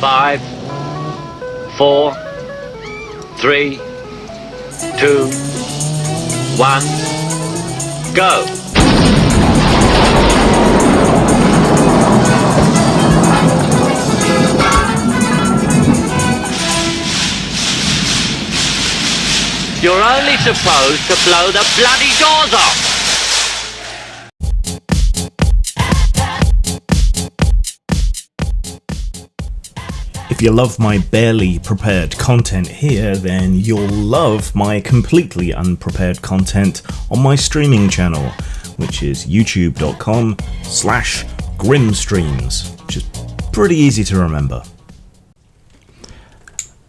5, 4, 3, 2, 1, go! You're only supposed to blow the bloody doors off! If you love my barely prepared content here, then you'll love my completely unprepared content on my streaming channel, which is youtube.com/grimstreams, which is pretty easy to remember.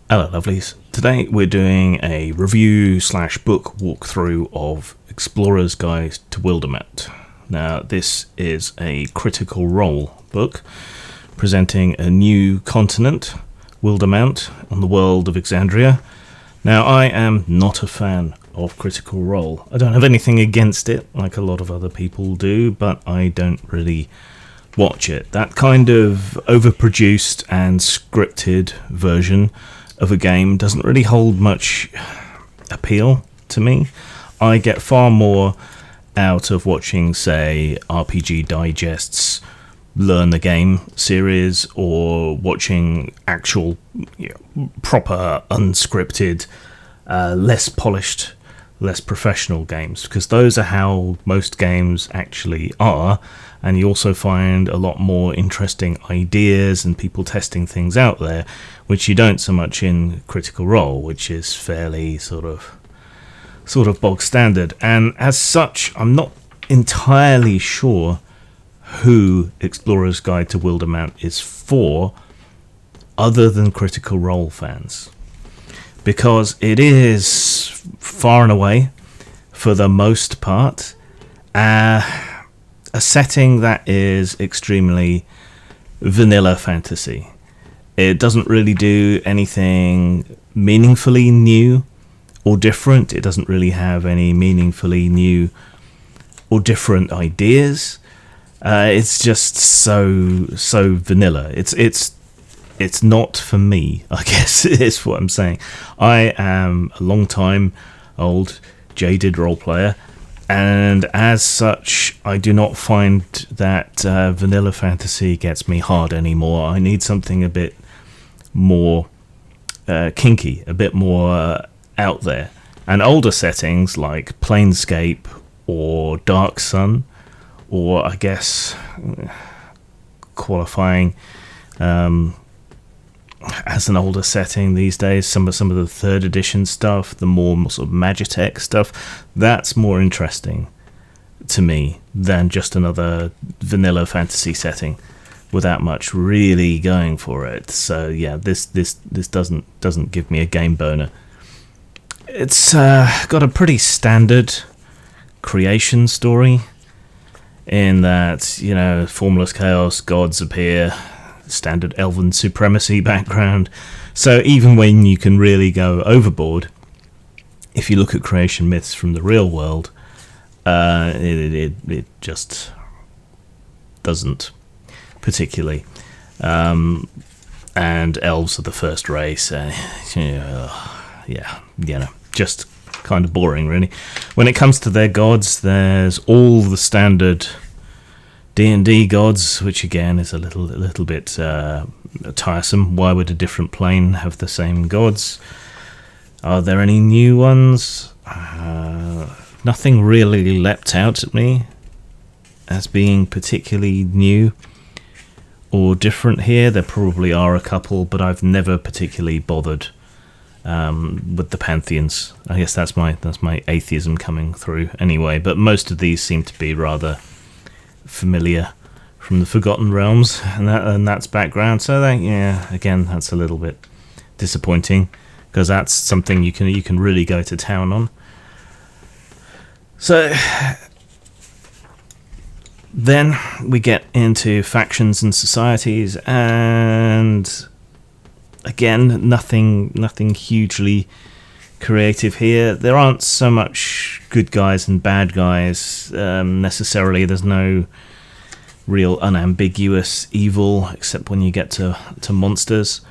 Hello lovelies. Today we're doing a review/book walkthrough of Explorer's Guide to Wildemount. Now this is a critical role book presenting a new continent, Wildemount, on the world of Exandria. Now I am not a fan of critical role. I don't have anything against it like a lot of other people do, but I don't really watch it. That kind of overproduced and scripted version of a game doesn't really hold much appeal to me. I get far more out of watching, say, RPG Digest's Learn the Game series, or watching actual, proper, unscripted, less polished, less professional games, because those are how most games actually are, and you also find a lot more interesting ideas and people testing things out there, which you don't so much in Critical Role, which is fairly sort of bog standard. And as such, I'm not entirely sure who Explorer's Guide to Wildemount is for, other than Critical Role fans, because it is far and away, for the most part, a setting that is extremely vanilla fantasy. It doesn't really do anything meaningfully new or different. It doesn't really have any meaningfully new or different ideas. It's just so vanilla. It's not for me, I guess, is what I'm saying. I am a long time old jaded role player, and as such I do not find that vanilla fantasy gets me hard anymore. I need something a bit more kinky, a bit more out there. And older settings like Planescape or Dark Sun, or I guess qualifying as an older setting these days, some of the 3rd edition stuff, the more sort of Magitech stuff, that's more interesting to me than just another vanilla fantasy setting without much really going for it. So yeah, this doesn't give me a game boner. It's got a pretty standard creation story, in that, formless chaos, gods appear, standard elven supremacy background. So even when you can really go overboard, if you look at creation myths from the real world, it just doesn't particularly. And elves are the first race. Just kind of boring, really. When it comes to their gods, there's all the standard D&D gods, which again is a little bit tiresome. Why would a different plane have the same gods? Are there any new ones? Nothing really leapt out at me as being particularly new or different here. There probably are a couple, but I've never particularly bothered with the pantheons. I guess that's my atheism coming through anyway, but most of these seem to be rather familiar from the Forgotten Realms and that's background. So again, that's a little bit disappointing, because that's something you can really go to town on. So then we get into factions and societies, and again, nothing hugely creative here. There aren't so much good guys and bad guys necessarily. There's no real unambiguous evil, except when you get to monsters,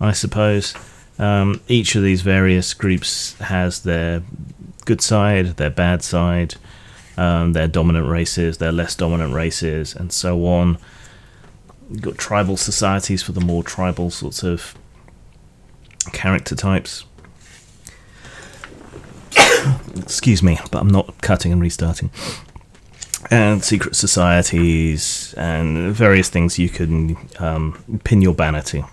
I suppose. Each of these various groups has their good side, their bad side, their dominant races, their less dominant races, and so on. You've got tribal societies for the more tribal sorts of character types. Excuse me, but I'm not cutting and restarting. And secret societies and various things you can pin your banner to.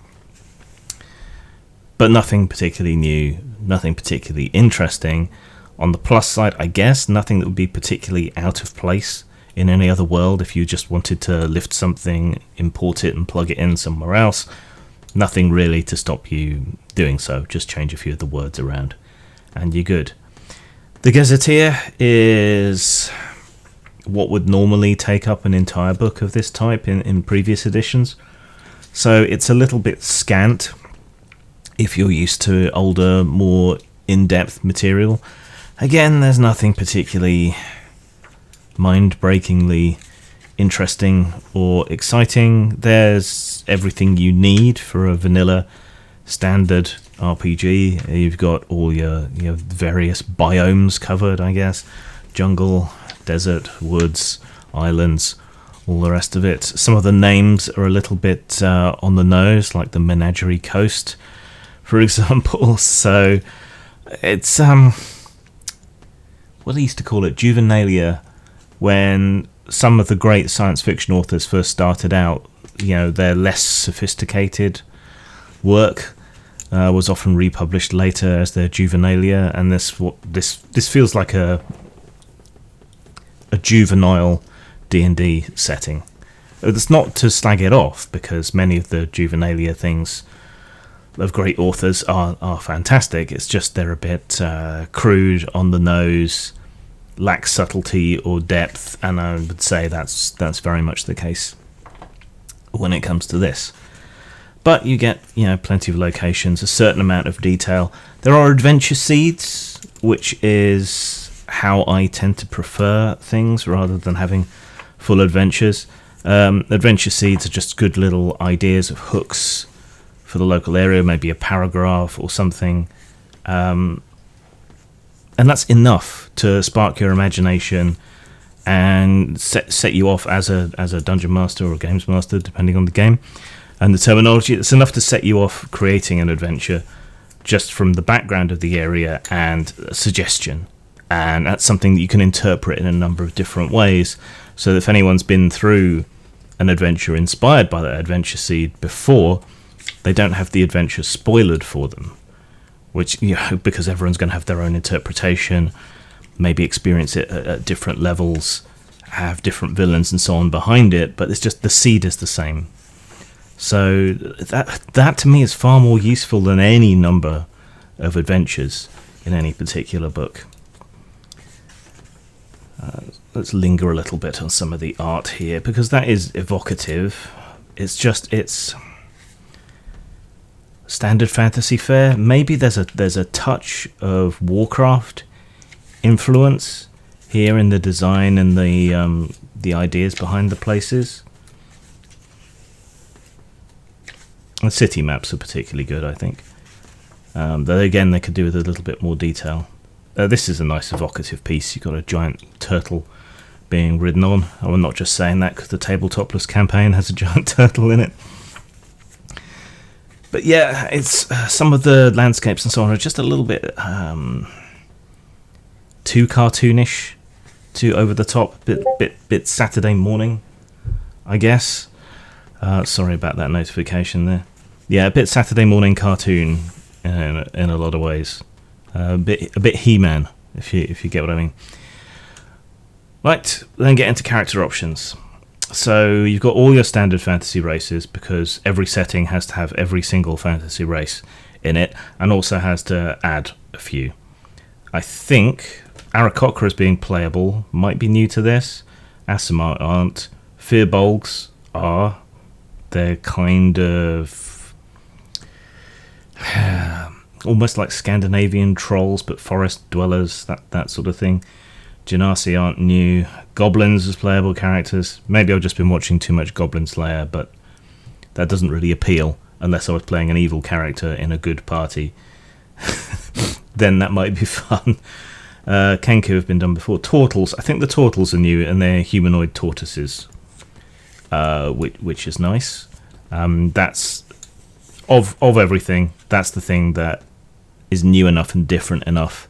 But nothing particularly new, nothing particularly interesting. On the plus side, I guess, nothing that would be particularly out of place in any other world. If you just wanted to lift something, import it and plug it in somewhere else, nothing really to stop you doing so. Just change a few of the words around and you're good. The Gazetteer is what would normally take up an entire book of this type in previous editions. So it's a little bit scant if you're used to older, more in-depth material. Again, there's nothing particularly mind-breakingly interesting or exciting. There's everything you need for a vanilla standard RPG. You've got all your various biomes covered, I guess. Jungle, desert, woods, islands, all the rest of it. Some of the names are a little bit on the nose, like the Menagerie Coast, for example. So it's what they used to call it, Juvenalia, when some of the great science fiction authors first started out. Their less sophisticated work was often republished later as their Juvenalia, and this feels like a juvenile D&D setting. It's not to slag it off, because many of the Juvenalia things of great authors are fantastic. It's just they're a bit crude, on the nose, lack subtlety or depth, and I would say that's very much the case when it comes to this. But you get plenty of locations, a certain amount of detail. There are adventure seeds, which is how I tend to prefer things rather than having full adventures. Adventure seeds are just good little ideas of hooks for the local area, maybe a paragraph or something, and that's enough to spark your imagination and set you off as a dungeon master or a games master, depending on the game and the terminology. It's enough to set you off creating an adventure just from the background of the area and a suggestion. And that's something that you can interpret in a number of different ways. So if anyone's been through an adventure inspired by that adventure seed before, they don't have the adventure spoiled for them, which, because everyone's going to have their own interpretation, maybe experience it at different levels, have different villains and so on behind it, but it's just the seed is the same. So that to me is far more useful than any number of adventures in any particular book. Let's linger a little bit on some of the art here, because that is evocative. It's standard fantasy fare. Maybe there's a touch of Warcraft influence here in the design and the ideas behind the places. The city maps are particularly good, I think. Though again, they could do with a little bit more detail. This is a nice evocative piece. You've got a giant turtle being ridden on. I'm not just saying that because the Tabletopless campaign has a giant turtle in it. But yeah, it's some of the landscapes and so on are just a little bit too cartoonish, too over the top, bit Saturday morning, I guess. Sorry about that notification there. Yeah, a bit Saturday morning cartoon in a lot of ways. A bit He-Man, if you get what I mean. Right, then get into character options. So you've got all your standard fantasy races, because every setting has to have every single fantasy race in it, and also has to add a few. I think Aarakocra as being playable might be new to this. Aasimar aren't. Firbolgs are. They're kind of almost like Scandinavian trolls, but forest dwellers, that sort of thing. Genasi aren't new. Goblins as playable characters. Maybe I've just been watching too much Goblin Slayer, but that doesn't really appeal unless I was playing an evil character in a good party. Then that might be fun. Kenku have been done before. Turtles. I think the turtles are new, and they're humanoid tortoises, which is nice. That's of everything. That's the thing that is new enough and different enough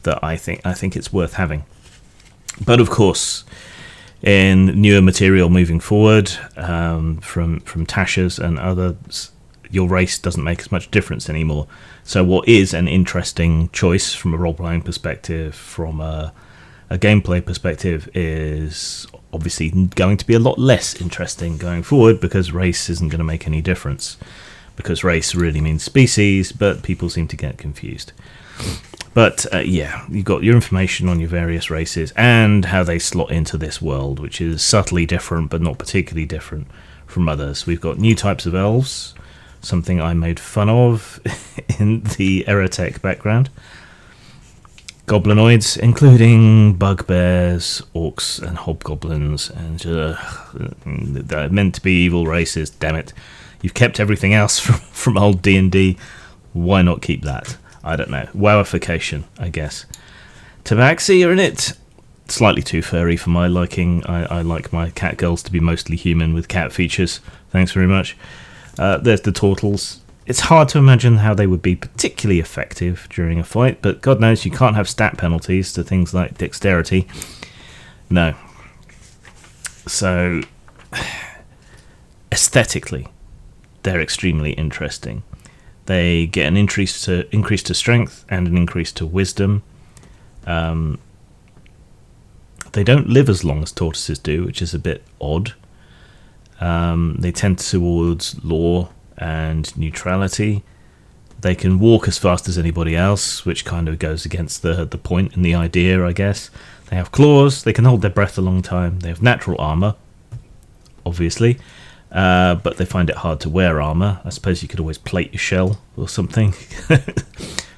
that I think it's worth having. But of course, in newer material moving forward, from Tasha's and others, your race doesn't make as much difference anymore. So what is an interesting choice from a role-playing perspective, from a gameplay perspective, is obviously going to be a lot less interesting going forward, because race isn't going to make any difference. Because race really means species, but people seem to get confused. But yeah, you've got your information on your various races and how they slot into this world, which is subtly different, but not particularly different from others. We've got new types of elves, something I made fun of in the Erotech background. Goblinoids, including bugbears, orcs, and hobgoblins, and they're meant to be evil races. Damn it! You've kept everything else from old D&D. Why not keep that? I don't know. Wowification, I guess. Tabaxi are in it. Slightly too furry for my liking. I like my cat girls to be mostly human with cat features. Thanks very much. There's the turtles. It's hard to imagine how they would be particularly effective during a fight, but God knows you can't have stat penalties to things like dexterity. No. So, aesthetically, they're extremely interesting. They get an increase to strength and an increase to wisdom. They don't live as long as tortoises do, which is a bit odd. They tend towards law and neutrality. They can walk as fast as anybody else, which kind of goes against the point and the idea, I guess. They have claws. They can hold their breath a long time. They have natural armor, obviously. But they find it hard to wear armor. I suppose you could always plate your shell or something.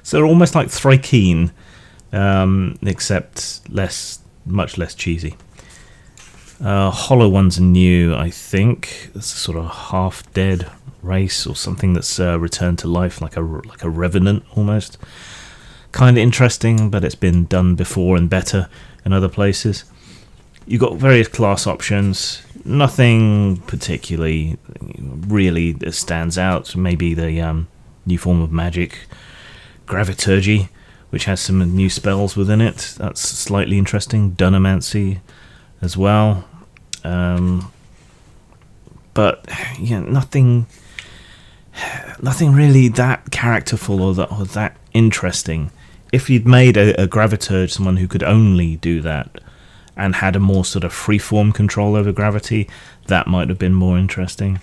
So they're almost like Thrakeen, except much less cheesy. Hollow ones are new, I think. It's a sort of half-dead race or something that's returned to life, like a revenant almost. Kind of interesting, but it's been done before and better in other places. You've got various class options. Nothing particularly really that stands out. Maybe the new form of magic, Graviturgy, which has some new spells within it. That's slightly interesting. Dunamancy as well. But yeah, nothing really that characterful or that interesting. If you'd made a Graviturge someone who could only do that, and had a more sort of free-form control over gravity, that might have been more interesting.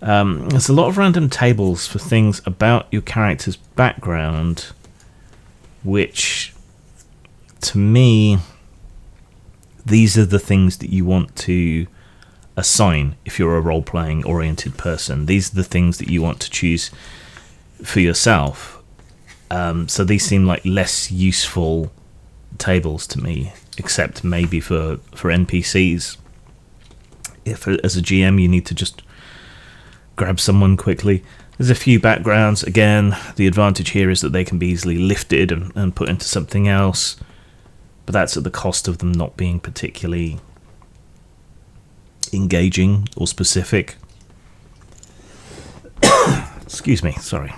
There's a lot of random tables for things about your character's background, which, to me, these are the things that you want to assign if you're a role-playing oriented person. These are the things that you want to choose for yourself. So these seem like less useful tables to me, except maybe for NPCs. If as a GM you need to just grab someone quickly. There's a few backgrounds. Again, the advantage here is that they can be easily lifted and put into something else, but that's at the cost of them not being particularly engaging or specific. Excuse me, sorry.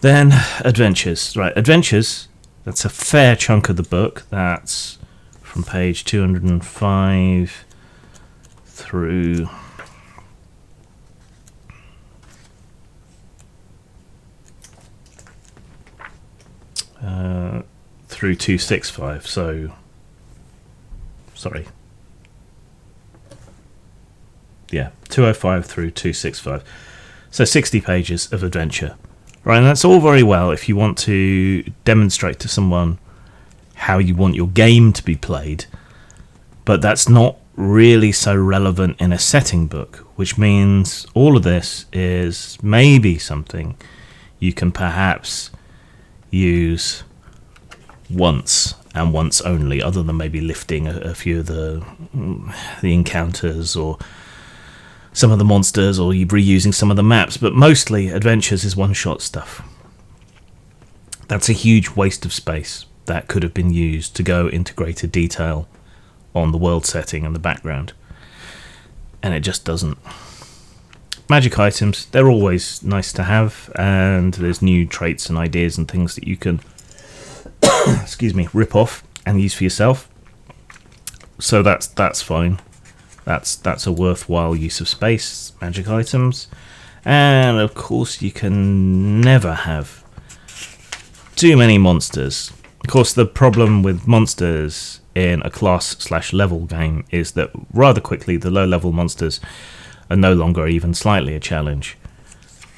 Then adventures. Right, adventures. That's a fair chunk of the book. That's from page 205 through through 265. So, sorry. Yeah, 205 through 265. So 60 pages of adventure. Right, and that's all very well if you want to demonstrate to someone how you want your game to be played, but that's not really so relevant in a setting book, which means all of this is maybe something you can perhaps use once and once only, other than maybe lifting a few of the encounters or some of the monsters, or you reusing some of the maps. But mostly Adventures is one-shot stuff. That's a huge waste of space that could have been used to go into greater detail on the world setting and the background, and it just doesn't. Magic items, they're always nice to have, and there's new traits and ideas and things that you can excuse me, rip off and use for yourself, so that's fine. That's a worthwhile use of space, magic items. And of course you can never have too many monsters. Of course, the problem with monsters in a class/level game is that rather quickly the low-level monsters are no longer even slightly a challenge,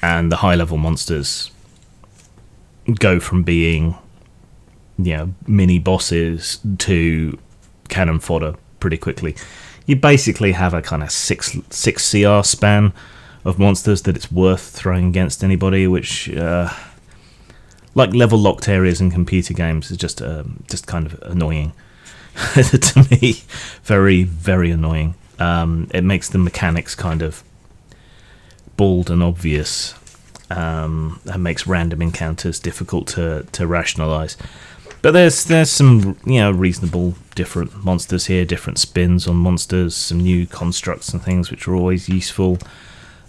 and the high-level monsters go from being, you know, mini bosses to cannon fodder pretty quickly. You basically have a kind of six CR span of monsters that it's worth throwing against anybody, which like level locked areas in computer games is just kind of annoying to me. Very, very annoying. It makes the mechanics kind of bald and obvious, and makes random encounters difficult to rationalize. But there's some, you know, reasonable different monsters here, different spins on monsters, some new constructs and things which are always useful.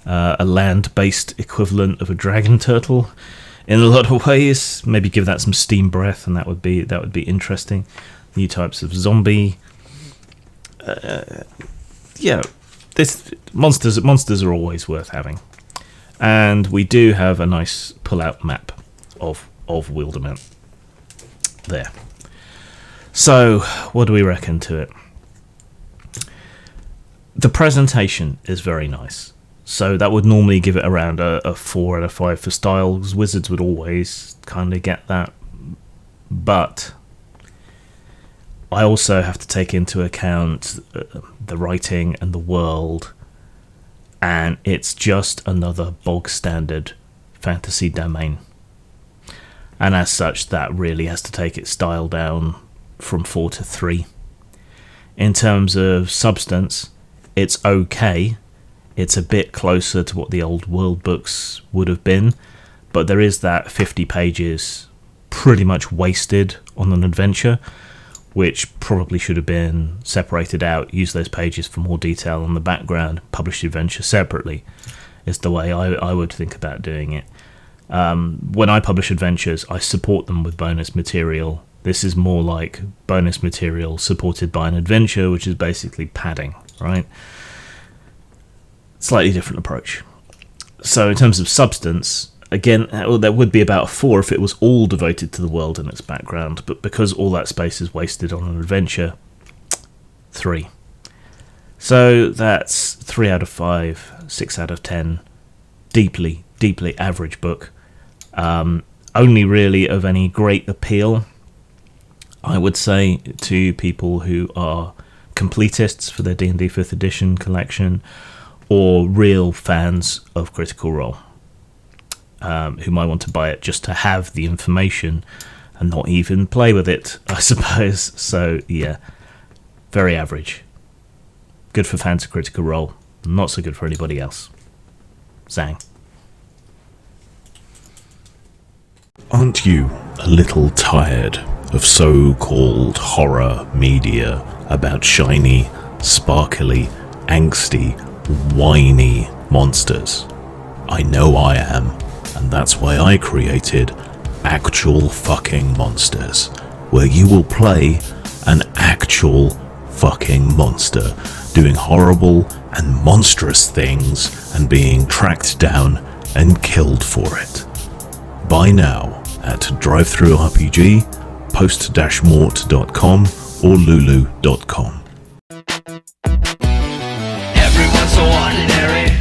A land-based equivalent of a dragon turtle in a lot of ways. Maybe give that some steam breath, and that would be interesting. New types of zombie. Yeah, monsters are always worth having, and we do have a nice pull-out map of Wildemount there. So what do we reckon to it? The presentation is very nice, so that would normally give it around a 4 out of 5 for style, because Wizards would always kind of get that. But I also have to take into account the writing and the world, and it's just another bog standard fantasy domain. And as such, that really has to take its style down from 4 to 3. In terms of substance, it's okay. It's a bit closer to what the old world books would have been, but there is that 50 pages pretty much wasted on an adventure, which probably should have been separated out. Use those pages for more detail on the background. Publish the adventure separately is the way I would think about doing it. When I publish adventures, I support them with bonus material. This is more like bonus material supported by an adventure, which is basically padding, right? Slightly different approach. So in terms of substance, again, there would be about a 4 if it was all devoted to the world and its background, but because all that space is wasted on an adventure, 3. So that's 3 out of 5, 6 out of 10. Deeply, deeply average book. Only really of any great appeal, I would say, to people who are completists for their D&D 5th edition collection, or real fans of Critical Role, who might want to buy it just to have the information and not even play with it, I suppose. So yeah, very average. Good for fans of Critical Role, not so good for anybody else. Zang. Aren't you a little tired of so-called horror media about shiny, sparkly, angsty, whiny monsters? I know I am, and that's why I created Actual Fucking Monsters, where you will play an actual fucking monster doing horrible and monstrous things and being tracked down and killed for it. Buy now at DriveThruRPG, post-mort.com or lulu.com. Everyone's so ordinary.